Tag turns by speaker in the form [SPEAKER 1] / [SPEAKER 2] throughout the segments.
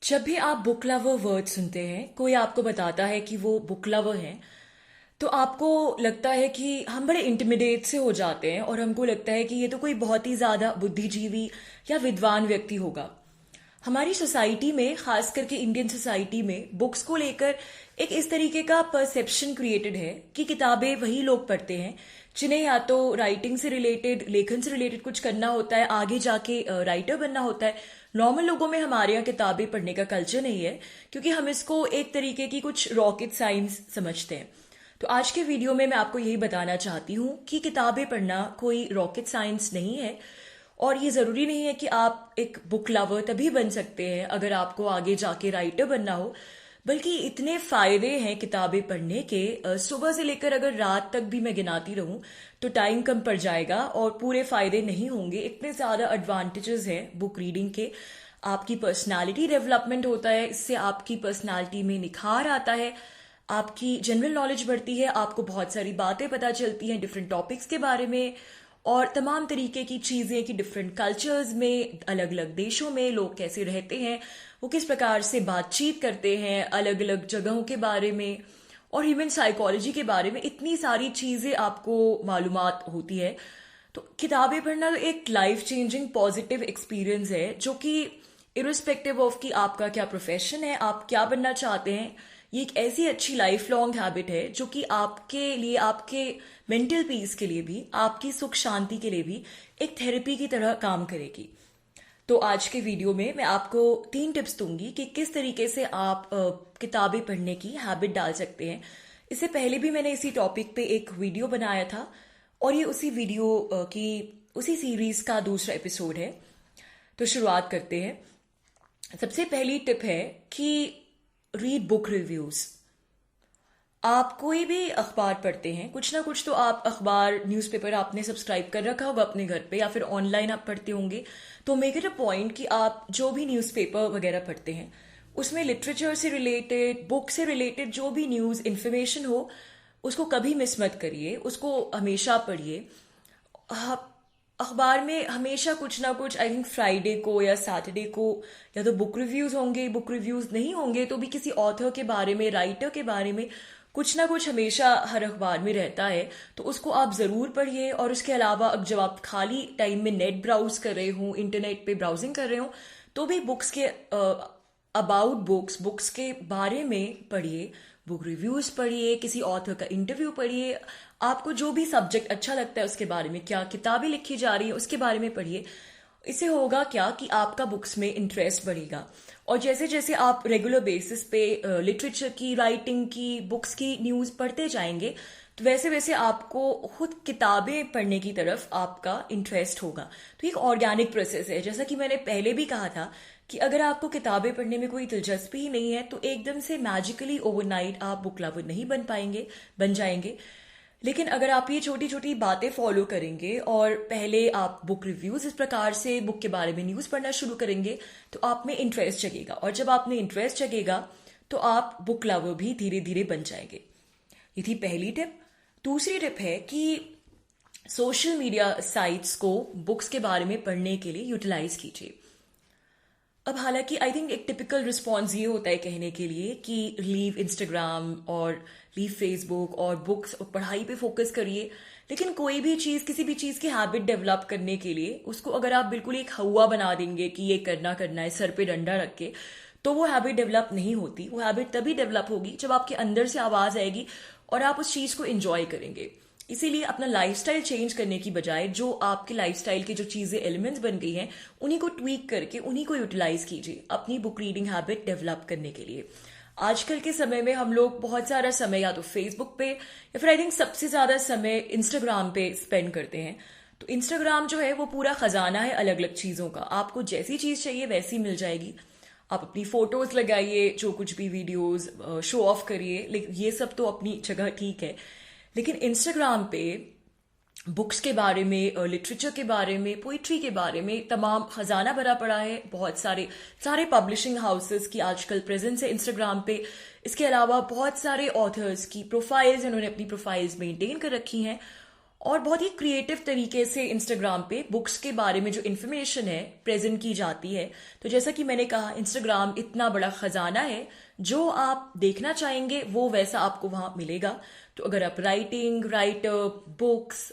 [SPEAKER 1] जब भी आप बुक लवर वर्ड सुनते हैं, कोई आपको बताता है कि वो बुक लवर है, तो आपको लगता है कि हम बड़े इंटिमिडेट से हो जाते हैं और हमको लगता है कि ये तो कोई बहुत ही ज्यादा बुद्धिजीवी या विद्वान व्यक्ति होगा। हमारी सोसाइटी में, खास करके इंडियन सोसाइटी में, बुक्स को लेकर एक इस तरीके का परसेप्शन क्रिएटेड है कि किताबें वही लोग पढ़ते हैं जिन्हें या तो राइटिंग से रिलेटेड, लेखन से रिलेटेड कुछ करना होता है, आगे जाके राइटर बनना होता है। नॉर्मल लोगों में हमारे यहाँ किताबें पढ़ने का कल्चर नहीं है, क्योंकि हम इसको एक तरीके की कुछ रॉकेट साइंस समझते हैं। तो आज के वीडियो में मैं आपको यही बताना चाहती हूँ कि किताबें पढ़ना कोई रॉकेट साइंस नहीं है, और ये जरूरी नहीं है कि आप एक बुक लवर तभी बन सकते हैं अगर आपको आगे जाके राइटर बनना हो। बल्कि इतने फायदे हैं किताबें पढ़ने के, सुबह से लेकर अगर रात तक भी मैं गिनाती रहूं तो टाइम कम पड़ जाएगा और पूरे फायदे नहीं होंगे। इतने ज्यादा एडवांटेजेस हैं बुक रीडिंग के। आपकी पर्सनालिटी डेवलपमेंट होता है, इससे आपकी पर्सनालिटी में निखार आता है, आपकी जनरल नॉलेज बढ़ती है, आपको बहुत सारी बातें पता चलती हैं डिफरेंट टॉपिक्स के बारे में, और तमाम तरीके की चीजें कि डिफरेंट कल्चर्स में, अलग अलग देशों में लोग कैसे रहते हैं, वो किस प्रकार से बातचीत करते हैं, अलग अलग जगहों के बारे में और ह्यूमन साइकोलॉजी के बारे में इतनी सारी चीजें आपको मालूमात होती है। तो किताबें पढ़ना एक लाइफ चेंजिंग पॉजिटिव एक्सपीरियंस है, जो कि इरिस्पेक्टिव ऑफ कि आपका क्या प्रोफेशन है, आप क्या बनना चाहते हैं, ये एक ऐसी अच्छी लाइफ लॉन्ग हैबिट है जो कि आपके लिए, आपके मेंटल पीस के लिए भी, आपकी सुख शांति के लिए भी एक थेरेपी की तरह काम करेगी। तो आज के वीडियो में मैं आपको 3 टिप्स दूंगी कि किस तरीके से आप किताबें पढ़ने की हैबिट डाल सकते हैं। इससे पहले भी मैंने इसी टॉपिक पे एक वीडियो बनाया था, और ये उसी वीडियो की उसी सीरीज का दूसरा एपिसोड है। तो शुरुआत करते हैं। सबसे पहली टिप है कि रीड बुक रिव्यूज। आप कोई भी अखबार पढ़ते हैं, कुछ ना कुछ तो आप अखबार, न्यूज़पेपर आपने सब्सक्राइब कर रखा होगा अपने घर पे, या फिर ऑनलाइन आप पढ़ते होंगे। तो मेक इट अ पॉइंट कि आप जो भी न्यूज़पेपर वगैरह पढ़ते हैं उसमें लिटरेचर से रिलेटेड, बुक से रिलेटेड जो भी न्यूज़ इन्फॉर्मेशन हो, उसको कभी मिस मत करिए, उसको हमेशा पढ़िए। अखबार में हमेशा कुछ ना कुछ, आई थिंक फ्राइडे को या सैटरडे को, या तो बुक रिव्यूज होंगे, बुक रिव्यूज नहीं होंगे तो भी किसी ऑथर के बारे में, राइटर के बारे में कुछ ना कुछ हमेशा हर अखबार में रहता है। तो उसको आप जरूर पढ़िए। और उसके अलावा अब जब आप खाली टाइम में नेट ब्राउज कर रहे हो, इंटरनेट पे ब्राउजिंग कर रहे हो, तो भी बुक्स के अबाउट बुक्स, बुक्स के बारे में पढ़िए, बुक रिव्यूज पढ़िए, किसी ऑथर का इंटरव्यू पढ़िए। आपको जो भी सब्जेक्ट अच्छा लगता है उसके बारे में, क्या किताबें लिखी जा रही है उसके बारे में पढ़िए। इससे होगा क्या कि आपका बुक्स में इंटरेस्ट बढ़ेगा। और जैसे जैसे आप रेगुलर बेसिस पे लिटरेचर की, राइटिंग की, बुक्स की न्यूज़ पढ़ते जाएंगे, तो वैसे वैसे आपको खुद किताबें पढ़ने की तरफ आपका इंटरेस्ट होगा। तो एक ऑर्गेनिक प्रोसेस है। जैसा कि मैंने पहले भी कहा था कि अगर आपको किताबें पढ़ने में कोई दिलचस्पी ही नहीं है तो एकदम से मैजिकली ओवरनाइट आप बुक लवर नहीं बन जाएंगे। लेकिन अगर आप ये छोटी छोटी बातें फॉलो करेंगे और पहले आप बुक रिव्यूज इस प्रकार से बुक के बारे में न्यूज पढ़ना शुरू करेंगे, तो आप में इंटरेस्ट जगेगा, और जब आप में इंटरेस्ट जगेगा तो आप बुक लवर भी धीरे धीरे बन जाएंगे। ये थी पहली टिप। दूसरी टिप है कि सोशल मीडिया साइट्स को बुक्स के बारे में पढ़ने के लिए यूटिलाइज कीजिए। अब हालांकि आई थिंक एक टिपिकल रिस्पॉन्स ये होता है कहने के लिए कि लीव इंस्टाग्राम और लीव फेसबुक और बुक्स और पढ़ाई पे फोकस करिए। लेकिन कोई भी चीज, किसी भी चीज की हैबिट डेवलप करने के लिए उसको अगर आप बिल्कुल एक हवा बना देंगे कि ये करना करना है सर पे डंडा रख के, तो वो हैबिट डेवलप नहीं होती। वो हैबिट तभी डेवलप होगी जब आपके अंदर से आवाज आएगी और आप उस चीज को एंजॉय करेंगे। इसीलिए अपना लाइफस्टाइल चेंज करने की बजाय जो आपके लाइफस्टाइल की जो चीजें, एलिमेंट्स बन गई हैं, उन्हीं को ट्वीक करके उन्हीं को यूटिलाइज कीजिए अपनी बुक रीडिंग हैबिट डेवलप करने के लिए। आजकल के समय में हम लोग बहुत सारा समय या तो फेसबुक पे या फिर आई थिंक सबसे ज्यादा समय इंस्टाग्राम पे स्पेंड करते हैं। तो इंस्टाग्राम जो है वो पूरा खजाना है अलग अलग चीजों का। आपको जैसी चीज चाहिए वैसी मिल जाएगी। आप अपनी फोटोज लगाइए, जो कुछ भी वीडियोज शो ऑफ करिए, लेकिन ये सब तो अपनी जगह ठीक है। लेकिन इंस्टाग्राम पे बुक्स के बारे में, लिटरेचर के बारे में, पोइट्री के बारे में तमाम खजाना भरा पड़ा है। बहुत सारे सारे पब्लिशिंग हाउसेस की आजकल प्रेजेंस है इंस्टाग्राम पे। इसके अलावा बहुत सारे ऑथर्स की प्रोफाइल्स, उन्होंने अपनी प्रोफाइल्स मेंटेन कर रखी हैं, और बहुत ही क्रिएटिव तरीके से इंस्टाग्राम पे बुक्स के बारे में जो इन्फॉर्मेशन है प्रेजेंट की जाती है। तो जैसा कि मैंने कहा, इंस्टाग्राम इतना बड़ा खजाना है, जो आप देखना चाहेंगे वो वैसा आपको वहां मिलेगा। तो अगर आप writing, writer, books,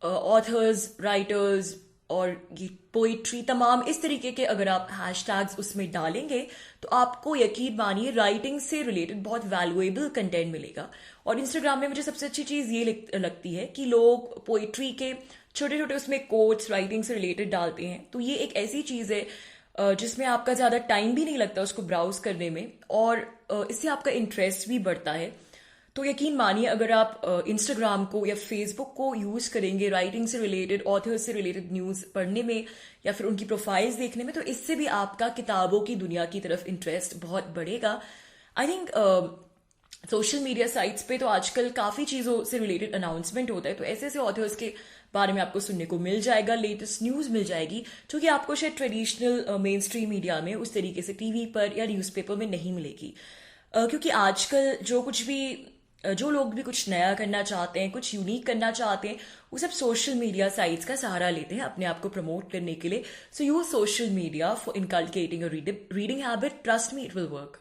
[SPEAKER 1] authors, writers और ये पोइट्री, तमाम इस तरीके के अगर आप हैशटैग्स उसमें डालेंगे तो आपको यकीन मानिए राइटिंग से रिलेटेड बहुत वैल्यूएबल कंटेंट मिलेगा। और इंस्टाग्राम में मुझे सबसे अच्छी चीज़ ये लगती है कि लोग पोइट्री के छोटे छोटे उसमें कोट्स राइटिंग से रिलेटेड डालते हैं। तो ये एक ऐसी चीज़ है जिसमें आपका ज़्यादा टाइम भी नहीं लगता उसको ब्राउज करने में, और इससे आपका इंटरेस्ट भी बढ़ता है। तो यकीन मानिए अगर आप इंस्टाग्राम को या फेसबुक को यूज करेंगे राइटिंग से रिलेटेड, ऑथर्स से रिलेटेड न्यूज पढ़ने में या फिर उनकी प्रोफाइल्स देखने में, तो इससे भी आपका किताबों की दुनिया की तरफ इंटरेस्ट बहुत बढ़ेगा। I think social media sites पे तो आजकल काफी चीजों से रिलेटेड अनाउंसमेंट होता है, तो ऐसे ऐसे ऑथर्स के बारे में आपको सुनने को मिल जाएगा, लेटेस्ट न्यूज मिल जाएगी, जो कि आपको शायद ट्रेडिशनल मेन स्ट्रीम मीडिया में उस तरीके से टीवी पर या न्यूज़पेपर में नहीं मिलेगी। क्योंकि आजकल जो लोग भी कुछ नया करना चाहते हैं, कुछ यूनिक करना चाहते हैं, वो सब सोशल मीडिया साइट्स का सहारा लेते हैं अपने आप को प्रमोट करने के लिए। So use social media for inculcating a reading habit, trust me it will work.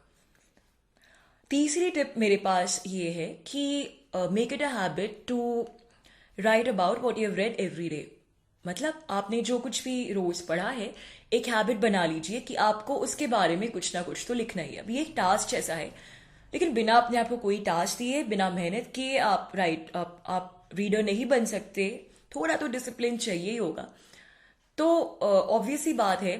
[SPEAKER 1] तीसरी टिप मेरे पास ये है कि make it a habit to write about what you have read every day. मतलब आपने जो कुछ भी रोज पढ़ा है, एक हैबिट बना लीजिए कि आपको उसके बारे में कुछ ना कुछ तो लिखना ही है। अब ये एक टास्क जैसा है, लेकिन बिना अपने आप को कोई टास्क दिए, बिना मेहनत किए आप रीडर नहीं बन सकते। थोड़ा तो डिसिप्लिन चाहिए ही होगा। तो ऑब्वियस सी बात है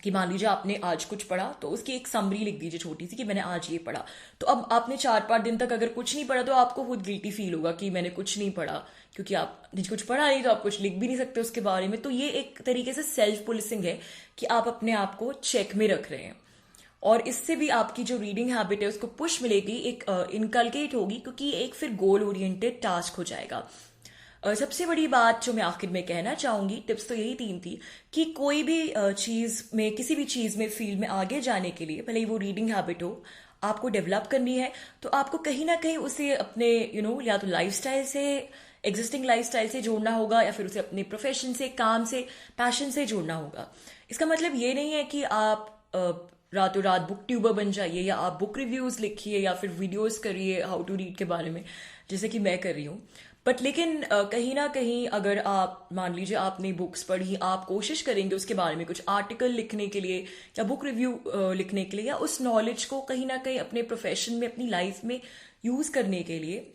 [SPEAKER 1] कि मान लीजिए आपने आज कुछ पढ़ा, तो उसकी एक समरी लिख दीजिए छोटी सी कि मैंने आज ये पढ़ा। तो अब आपने 4-5 दिन तक अगर कुछ नहीं पढ़ा तो आपको खुद गिल्टी फील होगा कि मैंने कुछ नहीं पढ़ा, क्योंकि आपने कुछ पढ़ा नहीं तो आप कुछ लिख भी नहीं सकते उसके बारे में। तो ये एक तरीके से सेल्फ पुलिसिंग है कि आप अपने आप को चेक में रख रहे हैं, और इससे भी आपकी जो रीडिंग हैबिट है उसको पुश मिलेगी, एक इनकलकेट होगी, क्योंकि एक फिर गोल ओरिएंटेड टास्क हो जाएगा। सबसे बड़ी बात जो मैं आखिर में कहना चाहूंगी, टिप्स तो यही 3 थी कि कोई भी चीज में, किसी भी चीज में, फील्ड में आगे जाने के लिए, भले ही वो रीडिंग हैबिट हो, आपको डेवलप करनी है, तो आपको कहीं ना कहीं उसे अपने या तो लाइफस्टाइल से, एग्जिस्टिंग लाइफस्टाइल से जोड़ना होगा, या फिर उसे अपने प्रोफेशन से, काम से, पैशन से जोड़ना होगा। इसका मतलब ये नहीं है कि आप रातों रात बुक ट्यूबर बन जाइए, या आप बुक रिव्यूज लिखिए, या फिर वीडियोस करिए हाउ टू रीड के बारे में, जैसे कि मैं कर रही हूँ। बट लेकिन कहीं ना कहीं अगर आप, मान लीजिए आपने बुक्स पढ़ी, आप कोशिश करेंगे उसके बारे में कुछ आर्टिकल लिखने के लिए या बुक रिव्यू लिखने के लिए, या उस नॉलेज को कहीं ना कहीं अपने प्रोफेशन में, अपनी लाइफ में यूज करने के लिए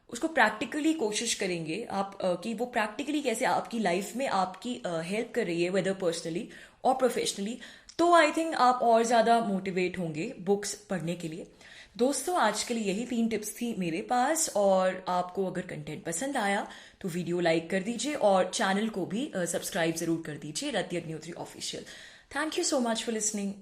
[SPEAKER 1] उसको प्रैक्टिकली कोशिश करेंगे आप, कि वो प्रैक्टिकली कैसे आपकी लाइफ में आपकी हेल्प कर रही है, वेदर पर्सनली और प्रोफेशनली, तो आई थिंक आप और ज्यादा मोटिवेट होंगे बुक्स पढ़ने के लिए। दोस्तों, आज के लिए यही 3 टिप्स थी मेरे पास, और आपको अगर कंटेंट पसंद आया तो वीडियो लाइक कर दीजिए और चैनल को भी सब्सक्राइब जरूर कर दीजिए, Rati Agnihotri official. Thank you so much for listening.